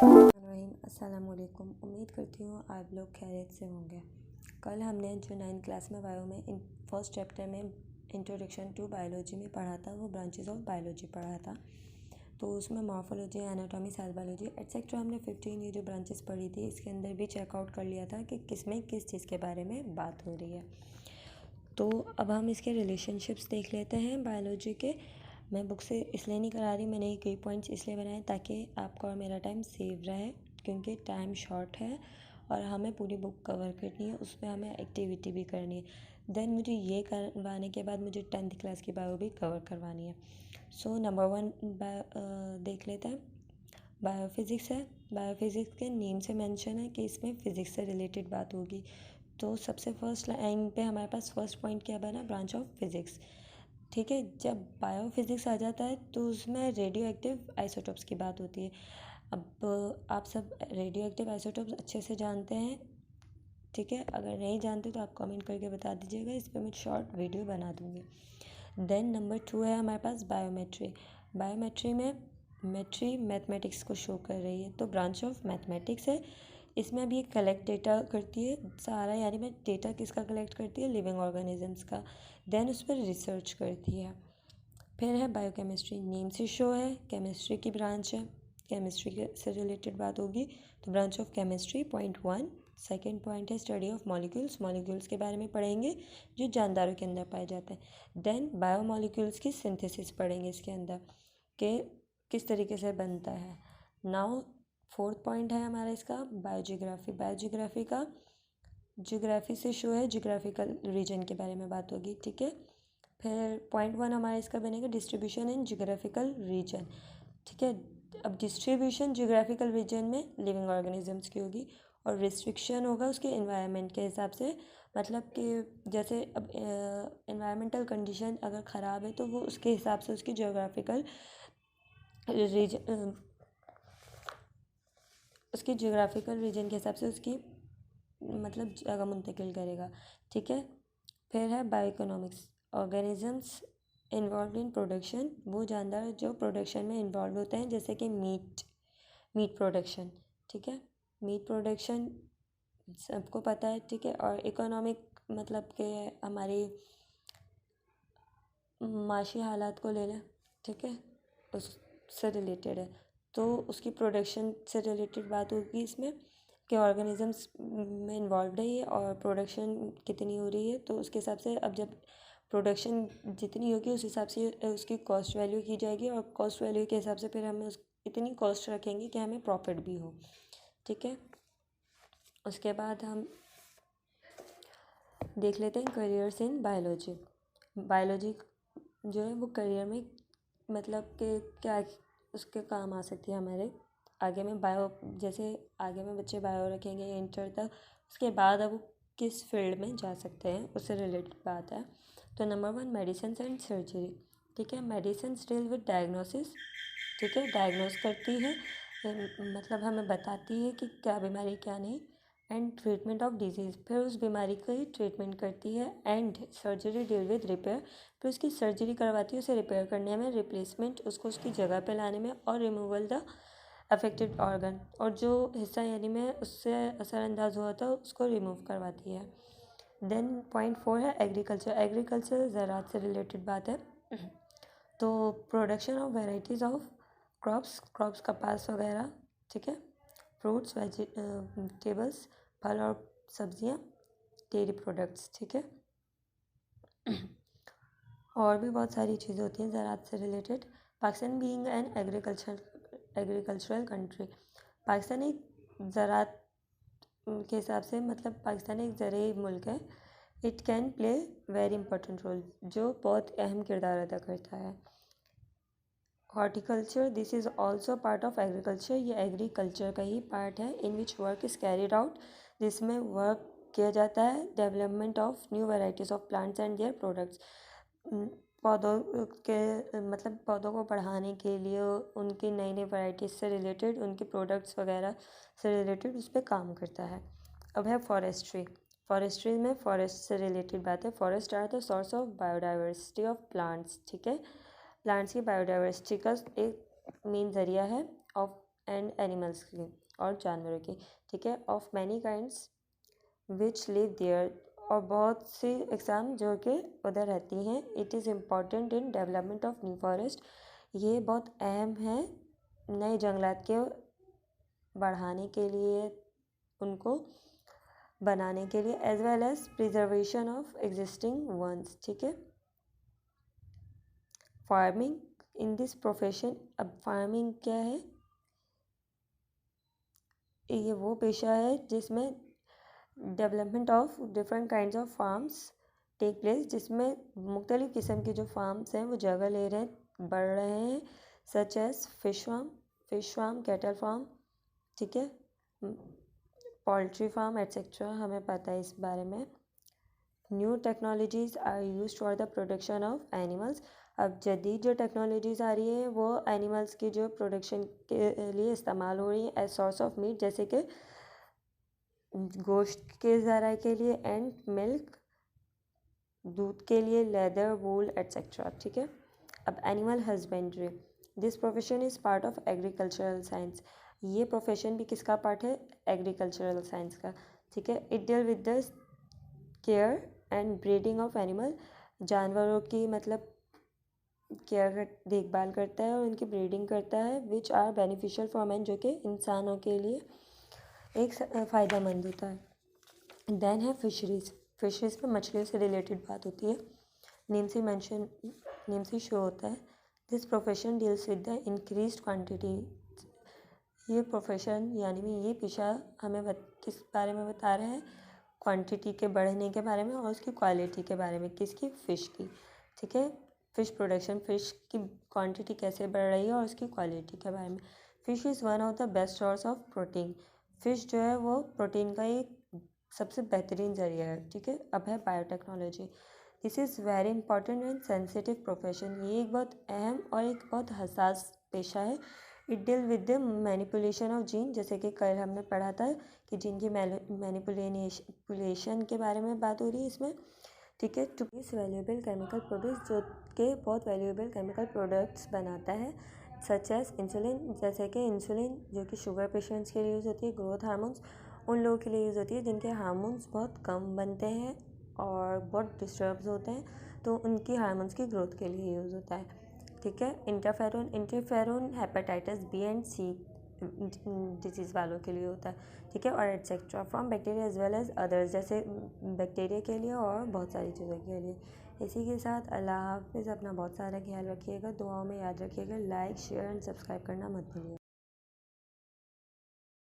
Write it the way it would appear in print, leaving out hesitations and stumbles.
रहीम अस्सलाम वालेकुम। उम्मीद करती हूँ आप लोग खैरियत से होंगे। कल हमने जो 9th क्लास में बायो में फर्स्ट चैप्टर में इंट्रोडक्शन टू बायोलॉजी में पढ़ा था, वो ब्रांचेस ऑफ बायोलॉजी पढ़ा था। तो उसमें morphology, anatomy, cell biology etcetera हमने 15 ये जो ब्रांचेस पढ़ी थी, इसके अंदर भी चेकआउट कर लिया था कि किस में किस चीज़ के बारे में बात हो रही है। तो अब हम इसके रिलेशनशिप्स देख लेते हैं बायोलॉजी के। मैं बुक से इसलिए नहीं करा रही, मैंने कई पॉइंट्स इसलिए बनाए ताकि आपका और मेरा टाइम सेव रहे, क्योंकि टाइम शॉर्ट है और हमें पूरी बुक कवर करनी है, उसमें हमें एक्टिविटी भी करनी है। देन मुझे ये करवाने के बाद मुझे 10th क्लास की बायो भी कवर करवानी है। सो नंबर 1 देख लेते हैं। बायोफिज़िक्स है। बायोफिज़िक्स के नेम से मेंशन है कि इसमें फ़िज़िक्स से रिलेटेड बात होगी। तो सबसे फर्स्ट लाइन पे हमारे पास फर्स्ट पॉइंट क्या बना, ब्रांच ऑफ फिज़िक्स। ठीक है, जब बायोफिज़िक्स आ जाता है तो उसमें रेडियो एक्टिव आइसोटोप्स की बात होती है। अब आप सब रेडियो एक्टिव आइसोटोप्स अच्छे से जानते हैं, ठीक है। अगर नहीं जानते तो आप कमेंट करके बता दीजिएगा, इस पर मैं शॉर्ट वीडियो बना दूँगी। देन नंबर 2 है हमारे पास बायोमेट्री। बायोमेट्री में मेट्री मैथमेटिक्स को शो कर रही है, तो ब्रांच ऑफ मैथमेटिक्स है। इसमें अभी कलेक्ट डेटा करती है सारा, यानी मैं डेटा किसका कलेक्ट करती है, लिविंग ऑर्गेनिजम्स का। देन उस पर रिसर्च करती है। फिर है बायोकेमिस्ट्री, नेम से शो है केमिस्ट्री की ब्रांच है, केमिस्ट्री से रिलेटेड बात होगी, तो branch of chemistry point 1। Second point है स्टडी ऑफ मॉलिक्यूल्स, मॉलिक्यूल्स के बारे में पढ़ेंगे जो जानदारों के अंदर पाए जाते हैं। देन बायोमॉलिक्यूल्स की सिंथेसिस पढ़ेंगे इसके अंदर कि किस तरीके से बनता है। नाउ फोर्थ पॉइंट है हमारा इसका बायोजियोग्राफी। बायोजियोग्राफी का जियोग्राफी से शो है, जियोग्राफिकल रीजन के बारे में बात होगी, ठीक है। फिर पॉइंट 1 हमारा इसका बनेगा डिस्ट्रीब्यूशन इन जियोग्राफिकल रीजन, ठीक है। अब डिस्ट्रीब्यूशन जियोग्राफिकल रीजन में लिविंग ऑर्गेनिजम्स की होगी और रिस्ट्रिक्शन होगा उसके एनवायरनमेंट के हिसाब से, मतलब कि जैसे अब एनवायरमेंटल कंडीशन अगर ख़राब है तो वो उसके हिसाब से उसकी जियोग्राफिकल रीजन, उसकी जियोग्राफिकल रीजन के हिसाब से उसकी मतलब जगह मुंतकिल करेगा, ठीक है। फिर है बायोइकोनॉमिक्स, ऑर्गेनिजम्स इन्वॉल्व इन प्रोडक्शन, वो जानदार जो प्रोडक्शन में इन्वॉल्व होते हैं, जैसे कि मीट प्रोडक्शन, ठीक है। मीट प्रोडक्शन सबको पता है, ठीक है। और इकोनॉमिक मतलब कि हमारी माशी हालात को ले लें, ठीक है, उससे रिलेटेड है, तो उसकी प्रोडक्शन से रिलेटेड बात होगी इसमें कि ऑर्गेनिजम्स में इन्वॉल्व है ये और प्रोडक्शन कितनी हो रही है, तो उसके हिसाब से अब जब प्रोडक्शन जितनी होगी उस हिसाब से उसकी कॉस्ट वैल्यू की जाएगी और कॉस्ट वैल्यू के हिसाब से फिर हमें उस इतनी कॉस्ट रखेंगे कि हमें प्रॉफिट भी हो, ठीक है। उसके बाद हम देख लेते हैं करियर्स इन बायोलॉजी। बायोलॉजी जो है वो करियर में मतलब कि क्या उसके काम आ सकती है हमारे आगे में। बायो जैसे आगे में बच्चे बायो रखेंगे इंटर तक, उसके बाद अब वो किस फील्ड में जा सकते हैं उससे रिलेटेड बात है। तो नंबर 1 मेडिसिन एंड सर्जरी, ठीक है। मेडिसिन डील विद डायग्नोसिस, ठीक है, डायग्नोस करती है, मतलब हमें बताती है कि क्या बीमारी क्या नहीं। एंड ट्रीटमेंट ऑफ डिजीज़, फिर उस बीमारी की ट्रीटमेंट करती है। And surgery deal with repair, फिर उसकी सर्जरी करवाती है उसे रिपेयर करने में, रिप्लेसमेंट उसको उसकी जगह पे लाने में, और रिमूवल द अफेक्टेड ऑर्गन, और जो हिस्सा यानी में उससे असरअंदाज हुआ था उसको रिमूव करवाती है। देन पॉइंट 4 है एग्रीकल्चर। एग्रीकल्चर ज़राअत से रिलेटेड बात है, तो production of varieties of crops कपास वगैरह, ठीक है। फ्रूट्स, वेजिटेबल्स, फल और सब्जियां, डेयरी प्रोडक्ट्स, ठीक है। और भी बहुत सारी चीज़ें होती हैं ज़राअत से related. Pakistan being an agricultural country, Pakistan एक ज़राअत के हिसाब से मतलब पाकिस्तान एक ज़रूरी मुल्क है। It can play very important role, जो बहुत अहम किरदार अदा करता है। Horticulture, this is also part of agriculture, ये एग्रीकल्चर का ही पार्ट है। In which work is carried out, जिसमें वर्क किया जाता है development of new varieties of plants and their products, पौधों के मतलब पौधों को बढ़ाने के लिए उनकी नई नई वैराइटीज़ से रिलेटेड, उनके प्रोडक्ट्स वगैरह से रिलेटेड उस पर काम करता है। अब है फॉरेस्ट्री। फॉरेस्ट्री में फॉरेस्ट से रिलेटेड बात है। Forest are the source of biodiversity of plants, ठीक है। प्लांट्स की बायोडाइवर्सिटी का एक मेन ज़रिया है ऑफ एंड एनिमल्स की और जानवरों की, ठीक है, of many kinds which live there, और बहुत सी एग्जाम जो कि उधर रहती हैं। It is important in development of new forest, ये बहुत अहम है नए जंगलात के बढ़ाने के लिए, उनको बनाने के लिए, as well as preservation of existing ones, ठीक है। फार्मिंग इन दिस प्रोफेशन, अब फार्मिंग क्या है, ये वो पेशा है जिसमें development of different kinds of farms take place, जिसमें मुख्तलिफ़ किस्म के जो फार्म्स हैं वो जगह ले रहे हैं, बढ़ रहे हैं, such as fish farm, cattle farm, ठीक है, पोल्ट्री फार्म एट्सेट्रा, हमें पता है इस बारे में। New technologies are use for the production of animals, अब जदीद जो टेक्नोलॉजीज़ आ रही है वो एनिमल्स की जो प्रोडक्शन के लिए इस्तेमाल हो रही है एज सोर्स ऑफ मीट, जैसे कि गोश्त के ज़राए के लिए, एंड मिल्क, दूध के लिए, लेदर, वूल एट्सेट्रा, ठीक है। अब animal husbandry, this profession is part of agricultural science, ये प्रोफेशन भी किसका पार्ट है, एग्रीकल्चरल साइंस का, ठीक है। It deal with the care and breeding of animal, जानवरों की मतलब केयर, देखभाल करता है और उनकी ब्रीडिंग करता है, which are beneficial for man, जो कि इंसानों के लिए एक फ़ायदेमंद होता है। देन है फिशरीज़, फिशरीज़ में मछलियों से रिलेटेड बात होती है, नेम से शो होता है। This profession deals with the increased quantity, ये प्रोफेशन यानी ये पेशा हमें किस बारे में बता रहे हैं, क्वांटिटी के बढ़ने के बारे में और उसकी क्वालिटी के बारे में, किसकी, फ़िश की, ठीक है। फ़िश प्रोडक्शन, फ़िश की क्वांटिटी कैसे बढ़ रही है और उसकी क्वालिटी के बारे में। Fish is one of the best source of protein, fish जो है वो प्रोटीन का एक सबसे बेहतरीन ज़रिया है, ठीक है। अब है biotechnology, this is very important and sensitive profession, ये एक बहुत अहम और एक बहुत हसास पेशा है। It deal with the manipulation of gene, जैसे कि कल हमने पढ़ा था कि जीन की मैनिपुलेशन के बारे में बात हो रही है इसमें, ठीक है। टू इस वैल्यूएबल केमिकल प्रोडक्ट्स, जो कि बहुत वैल्यूएबल केमिकल प्रोडक्ट्स बनाता है, सच एज इंसुलिन, जैसे कि इंसुलिन जो कि शुगर पेशेंट्स के लिए यूज़ होती है, ग्रोथ हार्मोन्स उन लोगों के लिए यूज़ होती है जिनके हार्मोन्स बहुत कम बनते हैं और बहुत डिस्टर्ब्स होते हैं, तो उनकी हार्मोन्स की ग्रोथ के लिए यूज़ होता है, ठीक है। Interferon hepatitis B and C disease वालों के लिए होता है, ठीक है, और etcetera from bacteria as well as others, जैसे बैक्टीरिया के लिए और बहुत सारी चीज़ों के लिए। इसी के साथ अल्लाह हाफ़िज़, अपना बहुत सारा ख्याल रखिएगा, दुआओं में याद रखिएगा, लाइक शेयर एंड सब्सक्राइब करना मत भूलिएगा।